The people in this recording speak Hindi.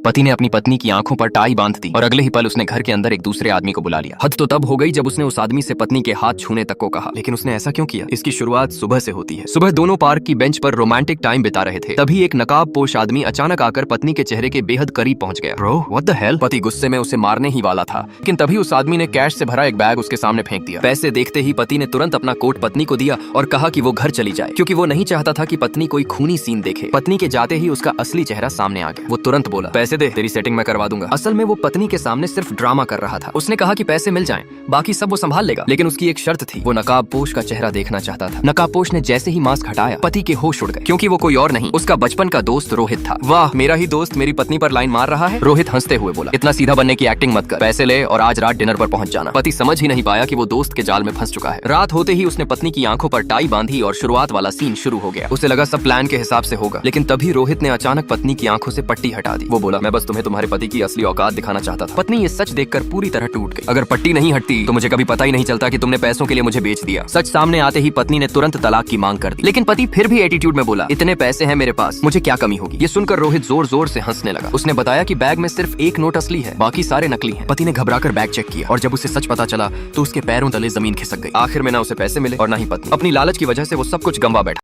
पति ने अपनी पत्नी की आंखों पर टाई बांध दी और अगले ही पल उसने घर के अंदर एक दूसरे आदमी को बुला लिया। हद तो तब हो गई जब उसने उस आदमी से पत्नी के हाथ छूने तक को कहा, लेकिन उसने ऐसा क्यों किया? इसकी शुरुआत सुबह से होती है। सुबह दोनों पार्क की बेंच पर रोमांटिक टाइम बिता रहे थे, तभी एक नकाबपोश आदमी अचानक आकर पत्नी के चेहरे के बेहद करीब पहुंच गया। Bro what the hell? पति गुस्से में उसे मारने ही वाला था, लेकिन तभी उस आदमी ने कैश से भरा एक बैग उसके सामने फेंक दिया। पैसे देखते ही पति ने तुरंत अपना कोट पत्नी को दिया और कहा कि वो घर चली जाए, क्योंकि वो नहीं चाहता था कि पत्नी कोई खूनी सीन देखे। पत्नी के जाते ही उसका असली चेहरा सामने आ गया। वो तुरंत बोला, पैसे दे, तेरी सेटिंग मैं करवा दूंगा। असल में वो पत्नी के सामने सिर्फ ड्रामा कर रहा था। उसने कहा कि पैसे मिल जाएं, बाकी सब वो संभाल लेगा, लेकिन उसकी एक शर्त थी, वो नकाबपोश का चेहरा देखना चाहता था। नकाबपोश ने जैसे ही मास्क हटाया, पति के होश उड़ गए, क्योंकि वो कोई और नहीं, उसका बचपन का दोस्त रोहित था। वाह, मेरा ही दोस्त मेरी पत्नी पर लाइन मार रहा है। रोहित हंसते हुए बोला, इतना सीधा बनने की एक्टिंग मत कर, पैसे ले और आज रात डिनर पर पहुंच जाना। पति समझ ही नहीं पाया कि वो दोस्त के जाल में फंस चुका है। रात होते ही उसने पत्नी की आंखों पर टाई बांधी और शुरुआत वाला सीन शुरू हो गया। उसे लगा सब प्लान के हिसाब से होगा, लेकिन तभी रोहित ने अचानक पत्नी की आंखों से पट्टी हटा दी। वो बोला, मैं बस तुम्हें तुम्हारे पति की असली औकात दिखाना चाहता था। पत्नी ये सच देखकर पूरी तरह टूट गई। अगर पट्टी नहीं हटती तो मुझे कभी पता ही नहीं चलता कि तुमने पैसों के लिए मुझे बेच दिया। सच सामने आते ही पत्नी ने तुरंत तलाक की मांग कर दी, लेकिन पति फिर भी एटीट्यूड में बोला, इतने पैसे हैं मेरे पास, मुझे क्या कमी होगी? ये सुनकर रोहित जोर जोर से हंसने लगा। उसने बताया कि बैग में सिर्फ एक नोट असली है, बाकी सारे नकली हैं। पति ने घबराकर बैग चेक किया और जब उसे सच पता चला तो उसके पैरों तले जमीन खिसक गई। आखिर में ना उसे पैसे मिले और ना ही पत्नी। अपनी लालच की वजह से वो सब कुछ गंवा बैठा।